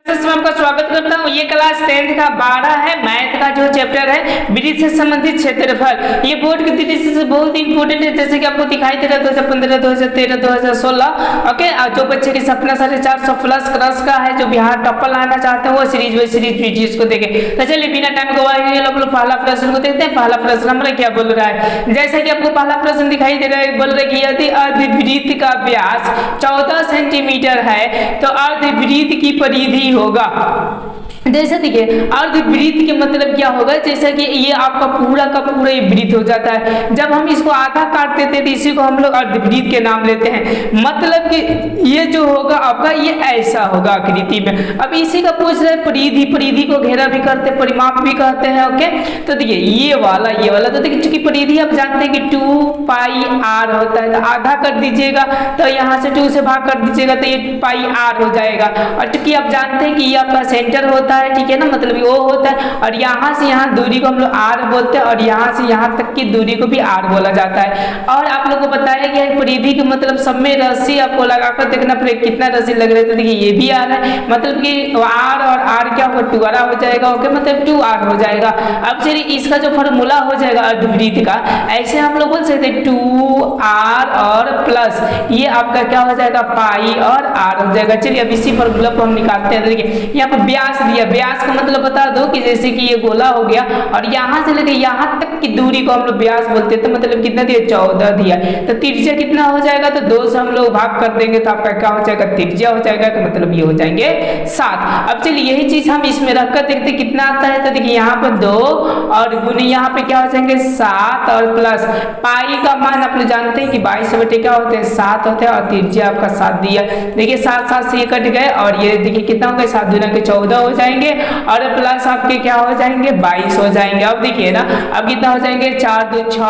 मैं आपका स्वागत करता हूँ। ये क्लास 10th का 12 है, मैथ का जो चैप्टर है ब्रिज से संबंधित क्षेत्रफल। ये बोर्ड की दृष्टि से बहुत ही इंपॉर्टेंट है, जैसे कि आपको दिखाई दे रहा है 2015, 2013, 2016। ओके, जो बच्चे की सपना 450 प्लस क्रश का है, जो बिहार टॉपर लाना चाहते हैं, वो सीरीज वीडियोस को देखें। तो चलिए बिना टाइम गवाए लोग पहला प्रश्न को देखते हैं। पहला प्रश्न हमारा क्या बोल रहा है, जैसा कि आपको पहला प्रश्न दिखाई दे रहा है, बोल रहा है कि यदि अर्धवृत्त का व्यास 14 सेंटीमीटर है तो अर्धवृत्त की परिधि होगा। जैसे देखिए अर्धवृत्त के मतलब क्या होगा, जैसा कि ये आपका पूरा का पूरा ये वृत्त हो जाता है। जब हम इसको आधा काट देते हैं तो इसी को हम लोग अर्धवृत्त के नाम लेते हैं। मतलब कि ये जो होगा आपका ये ऐसा होगा आकृति में। अब इसी का पूछ रहे परिधि, परिधि को घेरा भी करते हैं, परिमाप भी कहते हैं। ओके, तो देखिए ये वाला तो देखिए चूंकि परिधि आप जानते हैं कि 2 पाई r होता है, तो आधा कर दीजिएगा तो यहाँ से 2 से भाग कर दीजिएगा तो ये पाई r हो जाएगा। और चूंकि आप जानते हैं कि ये आपका सेंटर होता है, ठीक है ना, मतलब वो होता है। और यहाँ से यहाँ दूरी को हम लोग r बोलते हैं और यहाँ से यहाँ तक की दूरी को भी r बोला जाता है। और आप लोगों को बताया गया है परिधि के मतलब सब में रस्सी आपको लगाकर देखना पड़ेगा कितना रस्सी लग रहा है। तो देखिए ये भी r है, मतलब कि r और r क्या होगा 2r हो जाएगा। ओके, मतलब 2r हो जाएगा। अब चलिए इसका जो फॉर्मूला हो जाएगा अर्धवृत्त का, ऐसे हम लोग बोल सकते हैं 2r और प्लस ये आपका क्या हो जाएगा पाई और r हो जाएगा। चलिए अब इसी फॉर्मूला को हम निकालते हैं। देखिए यहाँ पर व्यास दिया, व्यास का मतलब बता दो कि जैसे कि ये गोला हो गया और यहाँ से लेकर यहाँ तक की दूरी को हम लोग व्यास बोलते हैं। तो मतलब कितना दिया 14 दिया, तो त्रिज्या कितना हो जाएगा, तो 2 से हम लोग भाग कर देंगे तो आपका क्या हो जाएगा त्रिज्या हो जाएगा, तो मतलब ये हो जाएंगे 7। अब चलिए यही चीज हम इसमें रखकर देखते कितना आता है। तो देखिए यहाँ पर 2 और गुने यहाँ पे क्या हो जाएंगे 7 और प्लस पाई का मान आप लोग जानते हैं कि 22 क्या होते हैं 7 होते हैं और त्रिज्या आपका 7 दिया। देखिए 7 से ये कट गए और ये देखिए कितना हो गया 7 दूना के 14 हो जाएंगे और प्लस आपके क्या हो जाएंगे 22 हो जाएंगे। अब देखिए ना अब कितना हो जाएंगे 4 2 6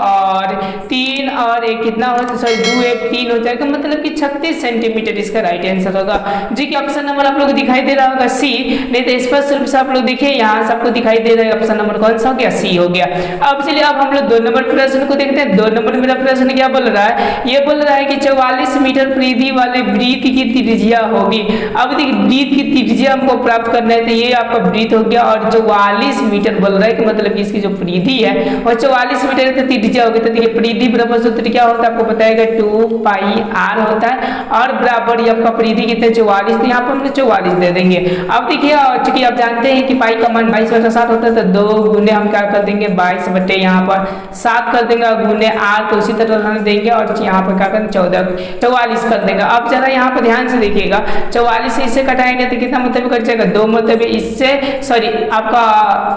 और 3 और एक कितना हो 2 1 3 हो जाएगा, मतलब कि 36 सेंटीमीटर इसका राइट आंसर होगा। जी कि ऑप्शन नंबर आप लोग को दिखाई दे रहा होगा सी, नहीं तो स्पष्ट रूप से आप लोग देखिए यहाँ सबको दिखाई दे रहा है ऑप्शन नंबर कौन सा हो गया सी हो गया। अब चलिए अब हम लोग 2 नंबर प्रश्न को देखते हैं। 2 नंबर मेरा प्रश्न क्या बोल रहा है, ये बोल रहा है कि 44 मीटर परिधि वाले वृत्त की त्रिज्या होगी। अब देखिए वृत्त की त्रिज्या हमको प्राप्त करना है, तो ये आपका वृत्त हो गया और 44 मीटर बोल रहा है कि मतलब कि इसकी जो परिधि है वो 44 मीटर है, तो त्रिज्या होगी। तो देखिए परिधि बराबर सूत्र क्या होता है आपको बताएगा 2 पाई r होता है और बराबर ये आपका परिधि कितने 44, तो यहाँ पर हम 44 दे देंगे। अब देखिए चूंकि आप जानते हैं कि पाई का मान 22/7 होता है, तो 2 गुने हम क्या कर देंगे 22 यहाँ पर 7 कर देंगे और गुने r तो उसी तरह रहने देंगे और यहाँ पर क्या करेंगे 44 कर देंगे। अब जरा यहाँ पर ध्यान से देखिएगा 44 से इससे कटाएंगे तो कितना मतलब कट जाएगा 2, मतलब इससे सॉरी आपका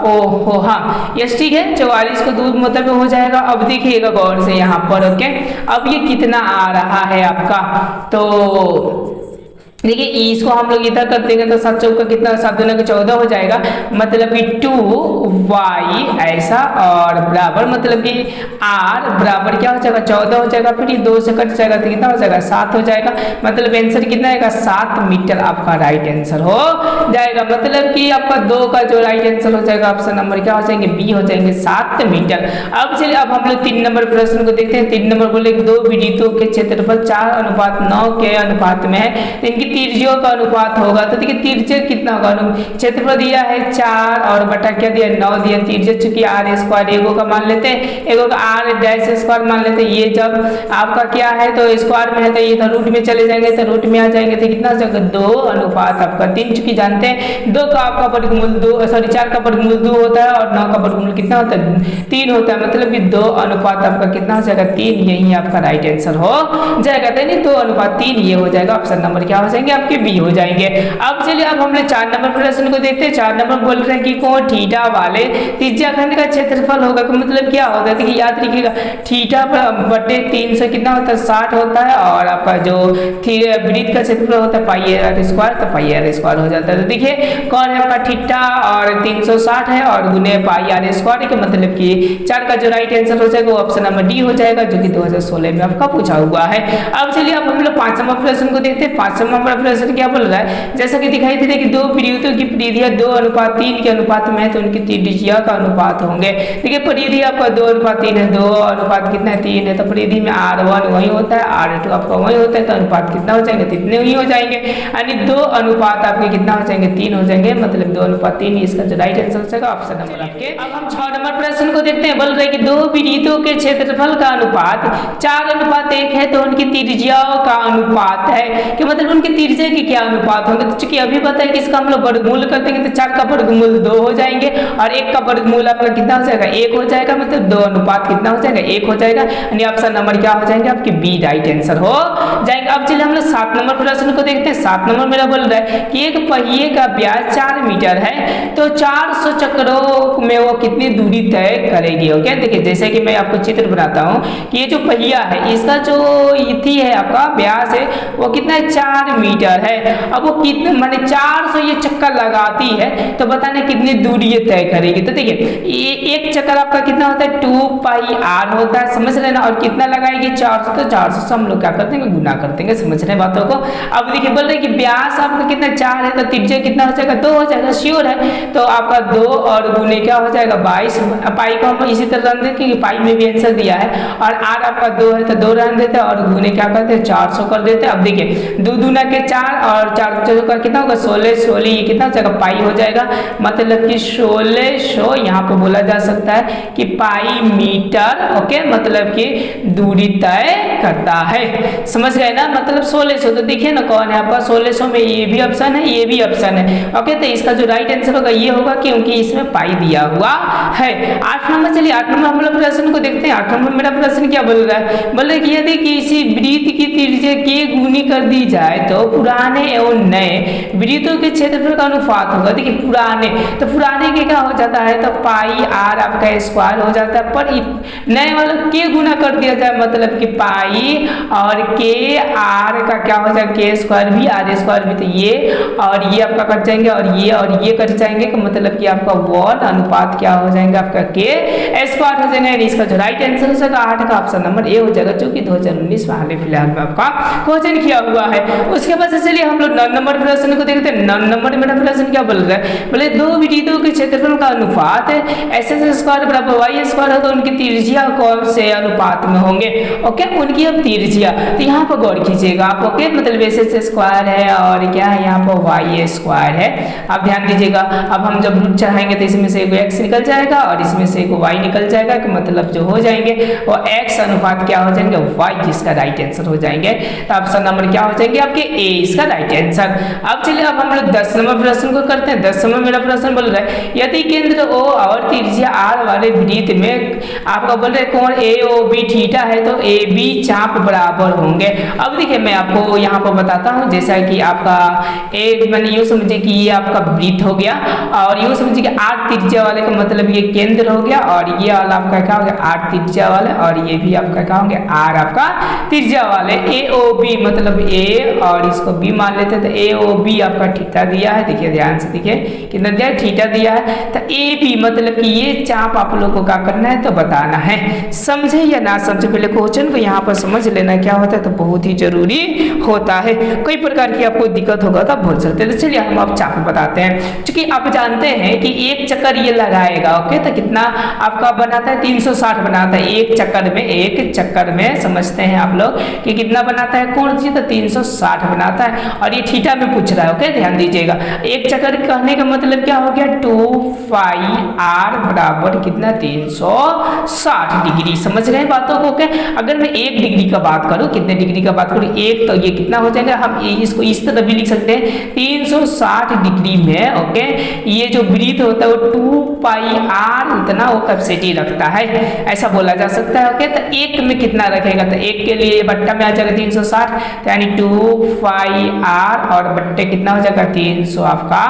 ओ हाँ यस ठीक है 44 को 2 मतलब हो जाएगा। अब देखिएगा गौर से यहाँ पर। ओके, अब ये कितना आ रहा है आपका, तो देखिए इसको हम लोग इधर कर देंगे तो 7 चौका कितना 7 दूना के 14 हो जाएगा, मतलब कि 2y ऐसा और बराबर मतलब कि r बराबर क्या हो जाएगा 14 हो जाएगा, फिर ये 2 से कट जाएगा तो कितना हो जाएगा 7 हो जाएगा, मतलब आंसर कितना आएगा 7 मीटर आपका राइट आंसर हो जाएगा। मतलब कि आपका 2 का जो राइट आंसर हो जाएगा ऑप्शन नंबर क्या हो जाएंगे बी हो जाएंगे 7 मीटर। अब चलिए अब हम लोग 3 नंबर प्रश्न को देखते हैं। 3 नंबर बोले 2 वृत्तों के क्षेत्रफल 4:9 के अनुपात में है, इनकी त्रिज्या का अनुपात होगा। तो देखिए त्रिज्या कितना होगा, क्षेत्रफल दिया है 4 और बटा क्या दिया 9 दिया, त्रिज्या चूंकि r² एगो का मान लेते हैं, एगो का r' मान लेते हैं। ये जब आपका क्या है तो स्क्वायर में है तो ये रूट में चले जाएंगे तो रूट में आ जाएंगे तो कितना हो जाएगा 2 अनुपात आपका 3, चूंकि जानते हैं 2 का आपका वर्गमूल 2 सॉरी 4 का वर्गमूल 2 होता है और 9 का वर्गमूल कितना होता है 3 होता है, मतलब कि 2 अनुपात आपका कितना हो जाएगा 3, यही आपका राइट आंसर हो जाएगा। तो नहीं 2 अनुपात 3 ये हो जाएगा, ऑप्शन नंबर क्या हो जाएंगे आपके बी हो जाएंगे। अब चलिए अब हम लोग 4 नंबर प्रश्न को देखते हैं। 4 नंबर बोल रहे हैं कि कोण थीटा वाले त्रिज्याखंड का क्षेत्रफल होगा, तो मतलब क्या होता है कि याद रखिएगा थीटा बटे 3 से कितना होता है 60 होता है और आपका जो वृत्त का क्षेत्रफल होता है पाई r², तो पाई r² हो जाता है। तो देखिए कौन है आपका थीटा और 360 है और गुने पाई r² के मतलब कि 4 का जो राइट आंसर हो जाएगा वो ऑप्शन नंबर डी हो जाएगा, जो कि 2016 में आपका पूछा हुआ है। अब चलिए अब हम लोग 5 नंबर प्रश्न को देखते हैं। 5 नंबर नंबर प्रश्न क्या बोल रहा है, जैसा कि दिखाई दे रहा है कि दो परिधियों की परिधियां 2:3 के अनुपात में है तो उनकी त्रिज्या का अनुपात होंगे। देखिए परिधि आपका 2:3 है, 2 अनुपात कितना है 3 है, तो परिधि में R1 वही होता है, R2 आपका वही होता है, तो अनुपात कितना हो जाएंगे, कितने ही हो जाएंगे, यानी 2 अनुपात आपके कितना हो जाएंगे 3 हो जाएंगे, मतलब 2:3। इसका जो राइट आंसर हो जाएगा ऑप्शन नंबर आपके। अब हम 6 नंबर प्रश्न को देखते हैं। बोल रहे कि दो परिधियों के क्षेत्रफल का अनुपात 4:1 है तो उनकी त्रिज्याओं का अनुपात है, कि मतलब उनकी त्रिज्या के क्या अनुपात होंगे। तो चूंकि अभी पता है कि इसका हम लोग वर्गमूल कर देंगे तो 4 का वर्गमूल 2 हो जाएंगे और 1 का वर्गमूल आपका कितना हो जाएगा 1 हो जाएगा, मतलब 2 अनुपात कितना हो जाएगा 1 हो जाएगा, यानी ऑप्शन नंबर क्या हो जाएंगे आपके बी राइट आंसर हो जाएंगे। अब चलिए हम लोग 7 नंबर प्रश्न को देखते हैं। 7 नंबर मेरा बोल रहा है कि एक पहिए का व्यास 4 मीटर है तो 400 चक्रों में वो कितनी दूरी तय करेगी। ओके देखिए जैसे कि मैं आपको चित्र बनाता हूँ कि ये जो पहिया है इसका जो इथी है आपका व्यास है वो कितना है 4 मीटर है। अब वो कितने माने 400 ये चक्कर लगाती है तो बताने कितनी दूरी ये तय करेगी। तो देखिए ये एक चक्कर आपका कितना होता है 2πr होता है, समझ रहे ना, और कितना लगाएगी 400, तो 400 से हम लोग क्या करते हैं गुना कर देंगे, समझ रहे बातों को। अब देखिए बोल रहे कि व्यास आपका कितना 4 है तो त्रिज्या कितना हो जाएगा 2 हो जाएगा, श्योर है, तो आपका 2 और गुने क्या हो जाएगा 22। पाई को हम इसी तरह रन देते हैं, पाई में भी आंसर दिया है, और r आपका 2 है तो 2 रन देते हैं और गुने क्या करते हैं 400 कर देते हैं। अब देखिए 2 दूना के 4 और 4 का कितना होगा 16 ये कितना हो जाएगा पाई हो जाएगा, मतलब कि 1600 यहाँ पे बोला जा सकता है कि पाई मीटर। ओके मतलब कि दूरी तय करता है, समझ गए ना, मतलब 1600। तो देखिए ना कौन है आपका 1600 में ये भी ऑप्शन है ये भी ऑप्शन है। ओके तो इसका जो राइट आंसर होगा ये होगा क्योंकि इसमें पाई दिया हुआ है। 8 नंबर चलिए 8 नंबर हम लोग प्रश्न को देखते हैं। 8 नंबर मेरा प्रश्न क्या बोल रहा है, बोल रहे कि यदि किसी वृत्त की त्रिज्या के गुनी कर दी जाए तो पुराने एवं नए वृत्तों के क्षेत्रफल का अनुपात होगा। देखिए पुराने के क्या हो जाता है तो पाई आर आपका स्क्वायर हो जाता है, पर नए वाला के गुना कर दिया जाए मतलब कि पाई और के आर का क्या हो जाएगा के स्क्वायर भी आर स्क्वायर भी, तो ये और ये आपका कट जाएंगे और ये कट जाएंगे, तो मतलब कि आपका 1 अनुपात क्या हो जाएंगे आपका के स्क्वायर हो जाएगा। इसका जो राइट आंसर हो जाएगा 8 का ऑप्शन नंबर ए हो जाएगा, जो कि 2019 में हाल फिलहाल में आपका क्वेश्चन किया हुआ है। उसके बाद चलिए हम लोग 9 नंबर प्रश्न को देखते हैं। 9 नंबर मेरा प्रश्न क्या बोल रहा है, बोले दो वृत्तों के क्षेत्रफल का अनुपात एस स्क्वायर बराबर वाई स्क्वायर हो तो उनकी त्रिज्या कौन से अनुपात में होंगे। ओके उनकी अब त्रिज्या, तो यहाँ पर गौर कीजिएगा आप। ओके मतलब एस स्क्वायर है और क्या है यहाँ पर वाई स्क्वायर है, आप ध्यान दीजिएगा। अब हम जब रूट चढ़ाएंगे तो इसमें से एक एक्स निकल जाएगा और इसमें से एक वाई निकल जाएगा, कि मतलब जो हो जाएंगे वो एक्स अनुपात क्या हो जाएंगे वाई, जिसका राइट आंसर हो जाएंगे। तो ऑप्शन नंबर क्या हो जाएंगे आपके ए, इसका राइट आंसर। अब चलिए अब हम लोग 10 नंबर प्रश्न को करते हैं। 10 नंबर मेरा प्रश्न बोल रहा है यदि केंद्र ओ और त्रिज्या आर वाले वृत्त में आपका बोल रहे कोण ए ओ बी थीटा है तो ए बी चाप बराबर होंगे। अब देखिए मैं आपको यहाँ पर बताता हूँ, जैसा कि आपका एक मैंने यूँ समझे कि ये आपका वृत्त हो गया और यूँ समझे कि आर त्रिज्या वाले का मतलब ये केंद्र हो गया और ये वाला आपका क्या हो गया आर त्रिज्या वाले, और ये भी आपका क्या हो गया आर आपका त्रिज्या वाले। ए ओ बी मतलब ए और इसको बी मान लेते हैं, तो ए ओ बी आपका थीटा दिया है, देखिए ध्यान से देखिए कितना दिया है थीटा दिया है। तो ए बी मतलब कि ये चाप आप लोग को क्या करना है तो बताना है, समझे या ना समझे, पहले क्वेश्चन को यहाँ पर समझ लेना क्या होता है तो बहुत ही जरूरी होता है। कोई प्रकार की आपको दिक्कत होगा तो आप भूल सकते हैं। तो चलिए हम आप चाप बताते हैं, क्योंकि आप जानते हैं कि एक चक्कर ये लगाएगा ओके तो कितना आपका बनाता है 360 बनाता है एक चक्कर में समझते हैं आप लोग कि कितना बनाता है कौन सी, तो 360 बनाता है और ये थीटा में पूछ रहा है। ओके ध्यान दीजिएगा, एक चक्कर कहने का मतलब क्या हो गया 2πr बराबर कितना 360 डिग्री, समझ रहे हैं बातों को। ओके अगर मैं 1 डिग्री का बात करूं, कितने डिग्री का बात करूं एक, तो ये कितना हो जाएगा, हम इसको इस तरह भी लिख सकते हैं 360 डिग्री में। ओके ये जो वृत्त होता है वो 2πr इतना वो कैपेसिटी रखता है, ऐसा बोला जा सकता है। ओके तो एक में कितना रखेगा, तो एक के लिए बट्टा में आ जाएगा 360, तो यानी 2πr और बट्टे कितना हो जाएगा 300 आपका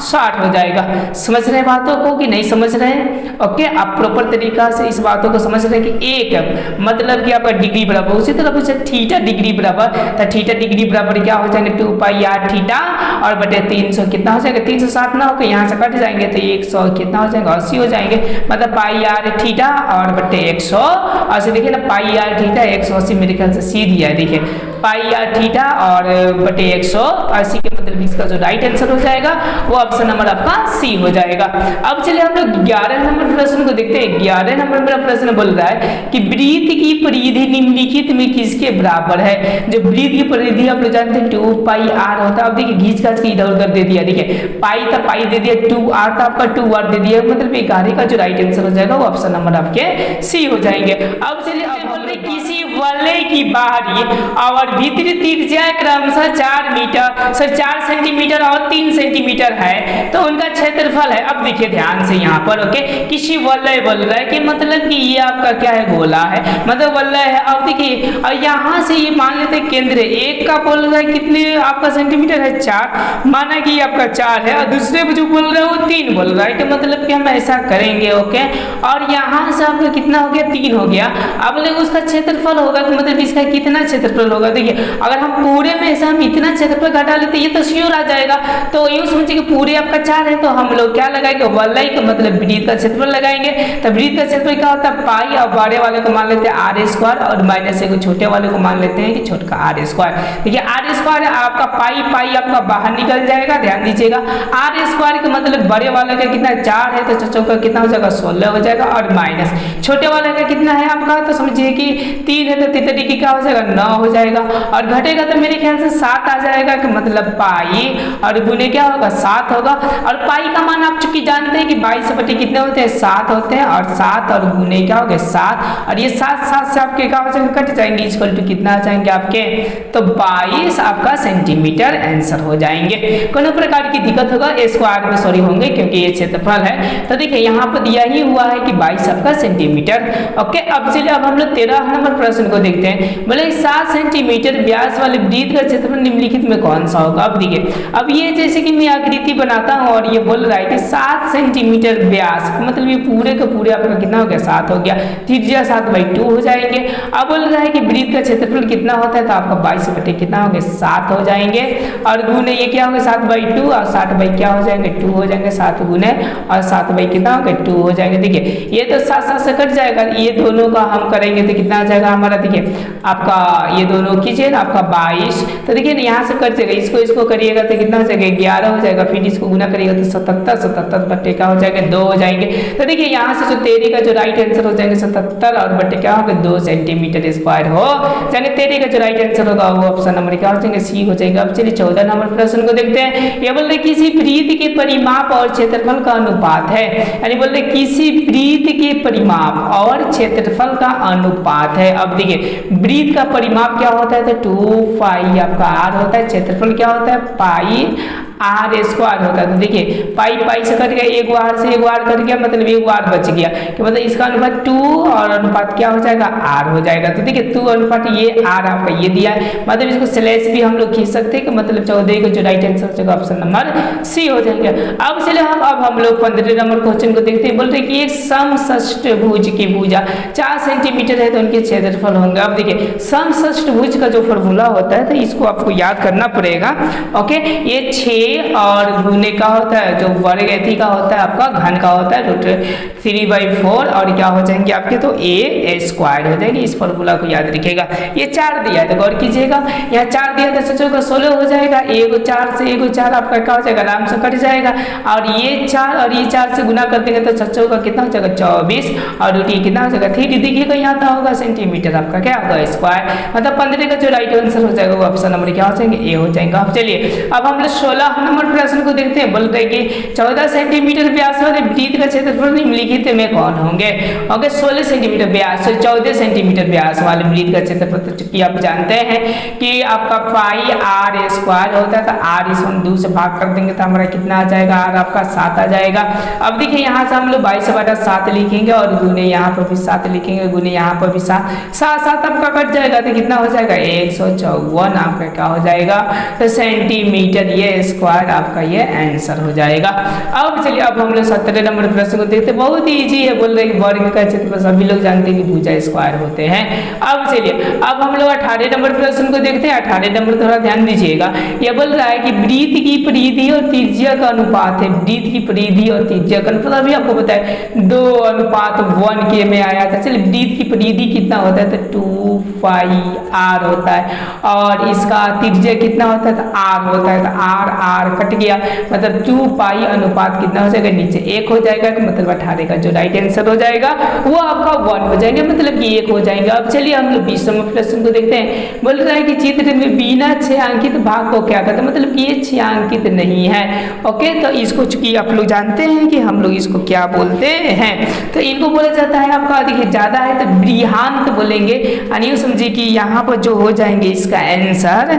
60 हो जाएगा। समझ रहे हैं बातों को कि नहीं समझ रहे हैं। ओके आप प्रॉपर तरीका से इस बातों को समझ रहे हैं कि एक मतलब कि आपका डिग्री बराबर, उसी तरह पूछे थीटा डिग्री बराबर, तो थीटा डिग्री बराबर क्या हो जाएंगे 2πr थीटा और बटे 300 कितना हो जाएगा 360 ना होकर यहाँ से कट जाएंगे तो 100 कितना हो जाएगा 80 हो जाएंगे, मतलब πr थीटा और बटे 180। देखिए ना πr थीटा 180 मेरे ख्याल से सी दिया है, देखिए पाई आर थीटा और बटे 180 के मतलब इसका जो राइट आंसर हो जाएगा वो ऑप्शन नंबर आपका सी हो जाएगा। अब चलिए हम लोग 11 नंबर प्रश्न को देखते हैं। 11 नंबर मेरा प्रश्न बोल रहा है कि वृत्त की परिधि निम्नलिखित में किसके बराबर है। जो वृत्त की परिधि आप लोग जानते हैं 2 पाई आर होता है। अब देखिए घींच घाच के इधर उधर दे दिया, देखिए पाई था पाई दे दिया, 2 आर था आपका 2 आर दे दिया, मतलब 11 का जो राइट आंसर हो जाएगा वो ऑप्शन नंबर आपके सी हो जाएंगे। अब चलिए किसी वलय की बाहरी और भीतरी त्रिज्या क्रमशः 4 मीटर 4 सेंटीमीटर और 3 सेंटीमीटर है तो उनका क्षेत्रफल है। अब देखिए ध्यान से यहाँ पर ओके, किसी वलय बोल रहा है कि मतलब कि ये आपका क्या है, गोला है, मतलब वलय है। अब देखिए और यहाँ से ये मान लेते हैं केंद्र एक का बोल रहा है कितने आपका सेंटीमीटर है 4, माना कि आपका 4 है, और दूसरे जो बोल रहा है वो 3 बोल रहा है कि मतलब कि हम ऐसा करेंगे ओके। और यहाँ से आपका कितना हो गया 3 हो गया। अब लेकिन उसका क्षेत्रफल होगा कि मतलब इसका कितना क्षेत्रफल होगा। देखिए अगर हम पूरे में से हम इतना क्षेत्रफल घटा लेते ये तो श्योर आ जाएगा। तो यूं समझिए कि पूरे आपका 4 है तो हम लोग क्या लगाएंगे, वलय का मतलब वृत्त का क्षेत्रफल लगाएंगे। तो वृत्त का क्षेत्रफल क्या होता है पाई, और बड़े वाले को मान लेते हैं आर स्क्वायर और माइनस एक छोटे वाले को मान लेते हैं कि छोटा आर स्क्वायर। देखिए आर स्क्वायर आपका पाई पाई आपका बाहर निकल जाएगा, ध्यान दीजिएगा। आर स्क्वायर का मतलब बड़े वाले का कितना 4 है तो चौचौ का कितना हो जाएगा 16 हो जाएगा, और माइनस छोटे वाले का कितना है आपका तो समझिए कि 3 है तो तितरी की क्या हो जाएगा 9 हो जाएगा, और घटेगा तो मेरे ख्याल से 7 आ जाएगा कि मतलब पाई और गुने क्या होगा 7 होगा। और पाई का मान आप चूंकि जानते हैं कि 22 बटे कितने होते हैं 7 होते हैं, और 7 और गुने क्या हो गए 7, और ये 7 से आपके क्या हो जाएंगे कट जाएंगे, इक्वल टू कितना आ जाएंगे आपके तो 22 आपका सेंटीमीटर आंसर हो जाएंगे। कोनो प्रकार की दिक्कत होगा स्क्वायर में सॉरी होंगे क्योंकि ये क्षेत्रफल है। तो देखिए यहाँ पर दिया ही हुआ है कि 22 आपका सेंटीमीटर ओके। अब चलिए अब हम लोग 13 नंबर प्रश्न को देखते हैं। बोले 7 सेंटीमीटर व्यास वाले वृत्त का क्षेत्रफल निम्नलिखित में कौन सा होगा। अब देखिए अब ये जैसे कि मैं आकृति बनाता हूँ और ये बोल रहा है कि 7 सेंटीमीटर व्यास मतलब ये पूरे का पूरे आपका कितना हो गया 7 हो गया, त्रिज्या 7/2 हो जाएंगे। अब बोल रहा है कि वृत्त का क्षेत्रफल कितना होता है तो आपका 22 बटे कितना हो गया 7 हो जाएंगे, और गुने ये क्या होगा 7/2 और 60 क्या हो जाएंगे 2 हो जाएंगे, 7 गुने और 7 कितना हो गया 2 हो जाएंगे। देखिए ये तो 7 से कट जाएगा, ये दोनों का हम करेंगे तो कितना आ जाएगा हमारा, देखिए आपका ये दोनों कीजिए ना आपका 22, तो देखिए यहाँ से कट जाएगा, इसको करिएगा तो कितना हो जाएगा 11 हो जाएगा, फिर इसको गुना करिएगा तो 77 बटे क्या हो जाएगा 2 हो जाएंगे। तो देखिए यहाँ से जो 13 का जो राइट आंसर हो जाएंगे 77 और बटे क्या होगा 2 सेंटीमीटर स्क्वायर हो जाएंगे। 13 का जो राइट आंसर होगा वो ऑप्शन नंबर क्या हो जाएंगे सी हो जाएगा। अब चलिए 14 नंबर प्रश्न को देखते हैं। ये बोल रहे किसी वृत्त के परिमाप और क्षेत्रफल का अनुपात है, यानी बोल रहे किसी वृत्त के परिमाप और क्षेत्रफल का अनुपात है। अब देखिए वृत्त का परिमाप क्या होता है तो 2 पाई आपका आर होता है, क्षेत्रफल क्या होता है पाई आर स्क्वायर होता है। तो देखिए पाई पाई से कट गया, एक आर से एक आर कट गया, मतलब एक आर बच गया कि मतलब इसका अनुपात 2 और अनुपात क्या हो जाएगा आर हो जाएगा। तो देखिए 2 अनुपात ये आर आपका ये दिया है, मतलब इसको स्लैश भी हम लोग खींच सकते हैं कि मतलब 14 का जो राइट आंसर हो जाएगा ऑप्शन नंबर सी हो जाएगा। अब चलिए अब हम लोग 15 नंबर क्वेश्चन को देखते हैं। बोलते हैं कि एक समषष्ठभुज की भुजा 4 सेंटीमीटर है तो उनके क्षेत्रफल होंगे। अब देखिए समषष्ठभुज का जो फॉर्मूला होता है तो इसको आपको याद करना पड़ेगा ओके। ये 6 और गुने का होता है जो वर्ग एथी का होता है आपका घन का होता है √3/4 और क्या हो जाएंगे आपके तो a स्क्वायर हो जाएंगे। इस फॉर्मूला को याद रखिएगा। ये 4 दिया है तो गौर कीजिएगा, यहाँ 4 दिया तो सोचो का 16 हो जाएगा, एगो 4 से एगो 4 आपका क्या हो जाएगा आराम से कट जाएगा, और ये 4 और ये 4 से गुना कर देंगे तो सच्चों का कितना हो जाएगा 24 और रूट कितना हो जाएगा 3 देखिएगा यहाँ था होगा सेंटीमीटर आपका क्या होगा स्क्वायर, मतलब 15 का जो राइट आंसर हो जाएगा वो ऑप्शन नंबर क्या हो जाएंगे ए हो जाएगा। अब चलिए अब हम लोग 16 नंबर प्रश्न को देखते हैं। बोल रहे कि 14 सेंटीमीटर व्यास वाले वृत्त का क्षेत्रफल निम्नलिखित में कौन होंगे। ओके 16 सेंटीमीटर व्यास 14 सेंटीमीटर व्यास वाले वृत्त का क्षेत्रफल तो चूंकि आप जानते हैं कि आपका पाई आर स्क्वायर होता है तो आर इस 2 से भाग कर देंगे तो हमारा कितना आ जाएगा आर आपका 7 आ जाएगा। अब देखिए यहाँ से हम लोग 22/7 लिखेंगे और गुने यहाँ पर भी 7 लिखेंगे, गुने यहाँ पर भी 7 आपका कट जाएगा तो कितना हो जाएगा 154 आपका क्या हो जाएगा तो सेंटीमीटर ये स्क्वायर आपका ये आंसर हो जाएगा। अब चलिए अब हम लोग 17 नंबर प्रश्न को देखते हैं। बहुत ही इजी है, बोल रहे हैं वर्ग का क्षेत्रफल सभी लोग जानते हैं कि भुजा स्क्वायर होते हैं। अब चलिए अब हम लोग 18 नंबर प्रश्न को देखते हैं। 18 नंबर थोड़ा ध्यान दीजिएगा। ये बोल रहा है कि वृत्त की परिधि और त्रिज्या का अनुपात है। वृत्त की परिधि और त्रिज्या का अनुपात अभी आपको पता है 2:1 के में आया था। चलिए वृत्त की परिधि कितना होता है तो 2 पाई r होता है और इसका त्रिज्या कितना होता है तो r होता है। तो r कट गया, मतलब 2 पाई अनुपात कितना हो जाएगा नीचे 1 हो जाएगा, मतलब 18 का जो राइट आंसर हो जाएगा वो आपका 1 हो जाएगा, मतलब कि 1 हो जाएगा। अब चलिए हम लोग 20 नंबर प्रश्न को देखते हैं। बोल रहा है कि चित्र में बिना 6 अंकित भाग को क्या कहते हैं, मतलब कि ये 6 अंकित नहीं है। ओके, तो इसको चूंकि आप लोग जानते हैं कि हम लोग इसको क्या बोलते हैं, तो इनको बोला जाता है आपका देखिए ज्यादा है तो बृहंत बोलेंगे। यानी समझिए कि यहाँ पर जो हो जाएंगे इसका आंसर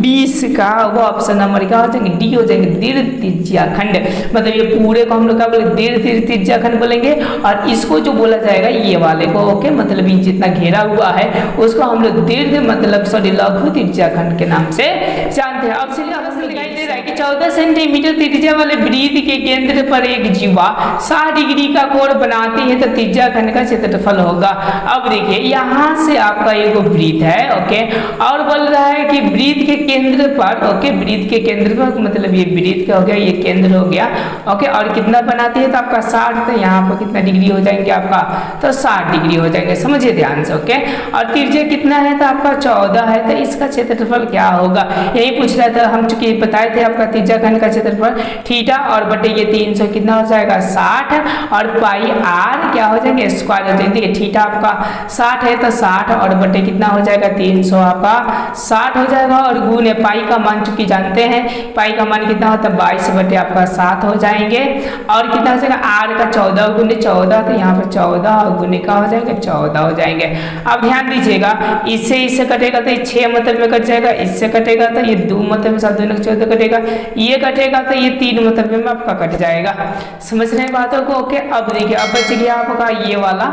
20 का वो ऑप्शन नंबर क्या हो जाएंगे डी हो जाएंगे, दीर्घ त्रिज्या खंड। मतलब ये पूरे को हम लोग क्या बोलेंगे दीर्घ त्रिज्या खंड बोलेंगे और इसको जो बोला जाएगा ये वाले को ओके, मतलब ये जितना घेरा हुआ है उसको हम लोग दीर्घ मतलब सॉरी लघु त्रिज्या खंड के नाम से जानते हैं। अब चलिए दिखाई दे रहा है कि 14 सेंटीमीटर त्रिज्या वाले वृत्त के केंद्र पर एक जीवा 60 डिग्री का कोण बनाती है तो त्रिज्या खंड का क्षेत्रफल होगा। अब देखिए यहाँ से आपका एक वृत्त है ओके, और बोल रहा है कि वृत्त के केंद्र पर ओके, वृत्त के केंद्र पर मतलब ये वृत्त का हो गया, ये केंद्र हो गया ओके, और कितना बनाती है तो आपका 60, तो यहाँ पर कितना डिग्री हो जाएंगे आपका तो 60 डिग्री हो जाएंगे, समझिए ध्यान से ओके। और त्रिज्या कितना है तो आपका 14 है, तो इसका क्षेत्रफल क्या होगा यही पूछ रहा था। हम चूंकि बताए थे आपका त्रिज्या खंड का क्षेत्रफल थीटा और बटे ये 300 कितना हो जाएगा 60 और पाई r क्या हो जाएंगे स्क्वायर हो जाएंगे। थीटा आपका 60 है तो 60 और बटे कितना हो जाएगा 300 आपका 60 हो जाएगा और गुने पाई का मान चूंकि जानते हैं पाई का मान कितना होता है 22 बटे आपका 7 हो जाएंगे और कितना हो जाएगा r का 14 गुने 14, तो यहाँ पर 14 और गुने का हो जाएगा 14 हो जाएंगे। अब ध्यान दीजिएगा इससे कटेगा तो ये 6 मतलब में कट जाएगा, इससे कटेगा तो ये 2 मतलब में 7 2 14 कटेगा, ये कटेगा तो ये 3 मतलब में आपका कट जाएगा। समझ रहे हैं बातों को ओके। अब देखिए अब बच गया आपका ये वाला,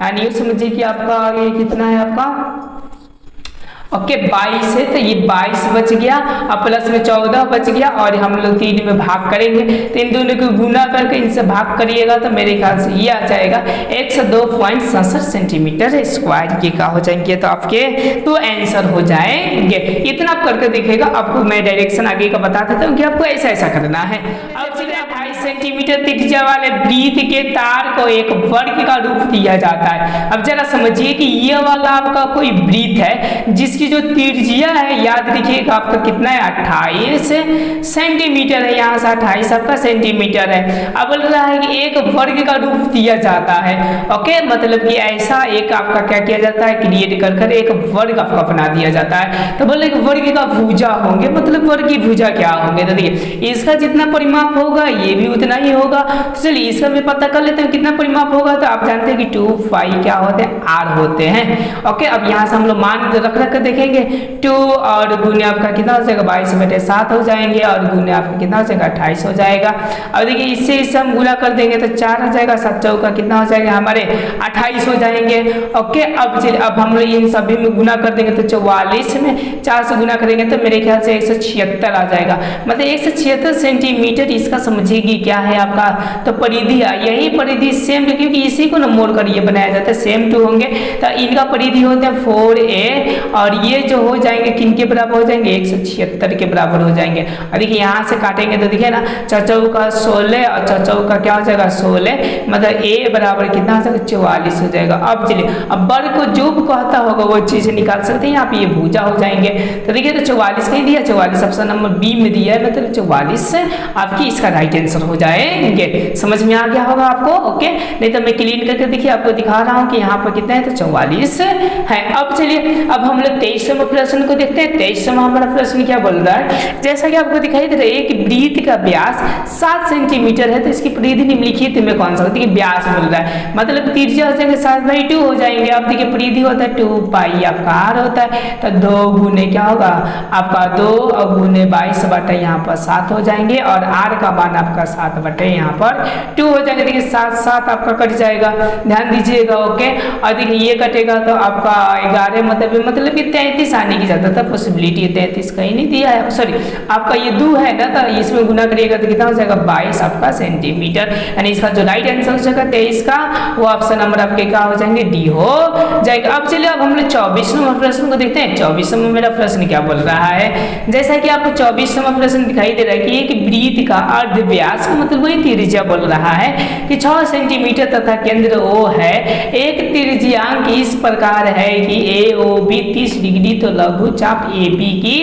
यानी ये समझिए कि आपका ये कितना है आपका ओके 22 है तो ये 22 बच गया और प्लस में 14 बच गया और हम लोग 3 में भाग करेंगे तो इन दोनों को गुना करके इनसे भाग करिएगा तो मेरे ख्याल से ये आ जाएगा 102.67 सेंटीमीटर स्क्वायर ये का हो जाएंगे, तो आपके तो आंसर हो जाएंगे। इतना आप करके देखिएगा, आपको मैं डायरेक्शन आगे का बता देता हूँ कि आपको ऐसा ऐसा करना है। अब 28 सेंटीमीटर त्रिज्या वाले वृत्त के तार को एक वर्ग का रूप दिया जाता है। अब जरा समझिए कि ये वाला आपका कोई वृत्त है जिसकी जो त्रिज्या है याद रखिएगा आपका कितना है 28 सेंटीमीटर है, यहाँ से 28 आपका सेंटीमीटर है। अब बोल रहा है कि एक वर्ग का रूप दिया जाता है ओके, मतलब कि ऐसा एक आपका क्या किया जाता है क्रिएट कर एक वर्ग आपका बना दिया जाता है। तो बोले वर्ग का भुजा होंगे, मतलब वर्ग की भुजा क्या होंगे तो देखिए इसका जितना परिमाप होगा ये भी उतना ही होगा। तो चलिए इसका भी पता कर लेते हैं कितना परिमाप होगा, तो आप जानते हैं कि 2 पाई क्या होते हैं r होते हैं ओके। अब यहाँ से हम लोग मान रख कर देखेंगे 2 और गुने आपका कितना हो जाएगा 22 बटे 7 हो जाएंगे और गुने आपका कितना हो जाएगा 28 हो जाएगा। अब देखिए इससे हम गुना कर देंगे तो 4 हो जाएगा, 7 चौका कितना हो जाएगा हमारे 28 हो जाएंगे ओके। अब चलिए अब हम लोग इन सभी में गुना कर देंगे तो 44 में 4 से गुना करेंगे तो मेरे ख्याल से 176 आ जाएगा, मतलब 176 सेंटीमीटर इसका समझिएगी क्या है आपका तो परिधि है। यही परिधि सेम क्योंकि इसी को ना मोड़ कर ये बनाया जाता है सेम 2 होंगे तो इनका परिधि होते हैं 4a और ये जो हो जाएंगे किन के बराबर हो जाएंगे 176 के बराबर हो जाएंगे। और देखिए यहाँ से काटेंगे तो देखिए ना चौचौ का 16 और चौचौ का क्या हो जाएगा 16, मतलब a बराबर कितना हो जाएगा 44 हो जाएगा। अब चलिए अब वर्ग को जो कहता होगा वो चीज निकाल सकते हैं, यहाँ पे ये भुजा हो जाएंगे तो देखिए तो 44 कहीं दिया 44 ऑप्शन नंबर बी में दिया है, मतलब 44 आपकी इसका राइट आंसर हो जाएंगे। समझ में आ गया होगा आपको ओके, नहीं तो मैं क्लीन करके देखिए आपको दिखा रहा हूँ कि यहाँ पर कितना है तो 44 है। अब चलिए अब हम लोग 23वें प्रश्न को देखते हैं। 23वां हमारा प्रश्न क्या बोल रहा है, जैसा कि आपको दिखाई दे रहा है एक वृत्त का व्यास 7 सेंटीमीटर है तो इसकी परिधि निम्नलिखित में कौन सा होती है, व्यास बोल रहा है मतलब त्रिज्या हो जाएंगे 7/2 हो जाएंगे। अब देखिए परिधि होता है 2 पाई आपका r होता है तो 2 गुने क्या होगा आपका 2 और गुने 22 बटा यहाँ पर 7 हो जाएंगे और r का मान आपका 7 बटे यहाँ पर 2 हो जाएगा। देखिए 7 7 आपका कट जाएगा, ध्यान दीजिएगा। ओके, और देखिए ये कटेगा तो आपका 11 मतलब कि 33 आने की ज़्यादातर पॉसिबिलिटी है। 33 कहीं नहीं दिया है, सॉरी आपका ये 2 है ना, तो इसमें गुना करिएगा तो कितना हो जाएगा 22 आपका सेंटीमीटर। यानी इसका जो राइट आंसर हो जाएगा 23 का, वो ऑप्शन नंबर आपके क्या हो जाएंगे, डी हो जाएगा। अब चलिए अब हम लोग 24 नंबर प्रश्न को देखते हैं। 24 नंबर मेरा प्रश्न क्या बोल रहा है, जैसा कि आपको 24 नंबर प्रश्न दिखाई दे रहा है कि एक वृत्त का अर्ध व्यास का मतलब वही त्रिज्या बोल रहा है कि 6 सेंटीमीटर तथा केंद्र O है। एक त्रिज्यांक इस प्रकार है कि AOB 30 डिग्री, तो लघु चाप AB की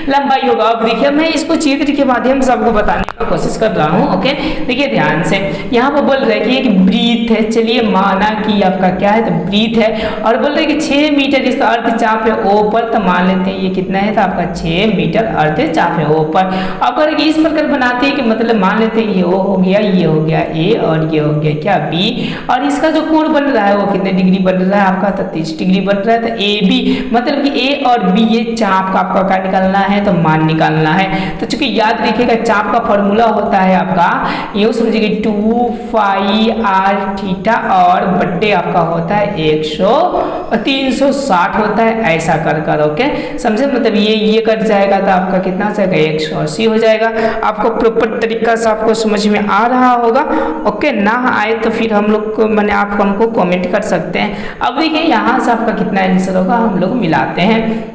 लंबाई होगा। अब देखिए मैं इसको चित्र के माध्यम से आपको बताने की कोशिश कर रहा हूँ। ओके, देखिए ध्यान से, यहाँ पर बोल रहे हैं कि एक वृत्त है, चलिए माना कि आपका क्या है, तो वृत्त है, और बोल रहे हैं कि 6 मीटर इसका अर्ध चाप है O पर, तो मान लेते हैं ये कितना है, तो आपका 6 मीटर अर्ध चाप है O पर। अगर इस प्रकार बनाते हैं कि मतलब मान लेते हैं ये O हो गया, ये हो गया A, और ये हो गया क्या B, और इसका जो कोण बन रहा है वो कितने डिग्री बन रहा है आपका, 30 डिग्री बन रहा है। तो AB मतलब कि A और B ये चाप का आपका क्या निकालना है, तो मान निकालना है। तो चूंकि याद रखिएगा चाप का फॉर्मूला होता है आपका, ये समझिए 2 पाई r थीटा और बट्टे आपका होता है 360 होता है, ऐसा कर ओके समझे। मतलब ये कट जाएगा तो आपका कितना जाएगा 180 हो जाएगा। आपको प्रॉपर तरीका से आपको समझ में आ रहा होगा। ओके, ना आए तो फिर हम लोग को मैंने आप हमको कमेंट कर सकते हैं। अब देखिए यहाँ से आपका कितना आंसर होगा हम लोग मिलाते हैं।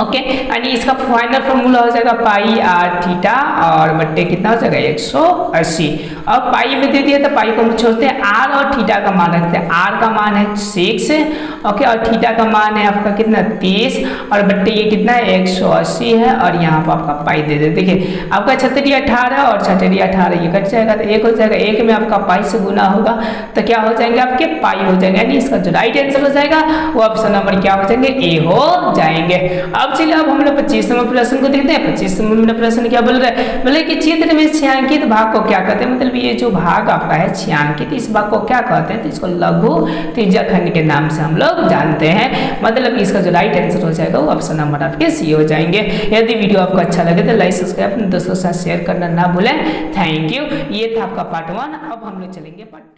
ओके, यानी इसका फाइनल फॉर्मूला हो जाएगा पाई r थीटा और बट्टे कितना हो जाएगा 180। अब पाई में दे दिया तो पाई को हम छोड़ते हैं, r और थीटा का मान रखते हैं। r का मान है 6, ओके, और थीटा का मान है आपका कितना 30, और बट्टे ये कितना है 180 है, और यहाँ पर आपका पाई दे दे। देखिए आपका 6 18 और 6 18 ये कट जाएगा तो 1 हो जाएगा, 1 में आपका पाई से गुना होगा तो क्या हो जाएंगे आपके पाई हो जाएंगे। यानी इसका जो राइट आंसर हो जाएगा वो ऑप्शन नंबर क्या हो जाएंगे, ए हो जाएंगे। अब चलिए अब हम लोग 25 नंबर प्रश्न को देखते हैं। 25 नंबर प्रश्न क्या बोल रहा है, बोले कि चित्र में छायांकित भाग को क्या कहते हैं, मतलब ये जो भाग आपका है छायांकित, इस भाग को क्या कहते हैं, तो इसको लघु त्रिज्या खंड के नाम से हम लोग जानते हैं। मतलब इसका जो राइट आंसर हो जाएगा वो ऑप्शन नंबर आपके सी हो जाएंगे। यदि वीडियो आपको अच्छा लगे तो लाइक सब्सक्राइब अपने दोस्तों के साथ शेयर करना ना भूलें। Thank you. ये था आपका पार्ट 1। अब हम लोग चलेंगे पार्ट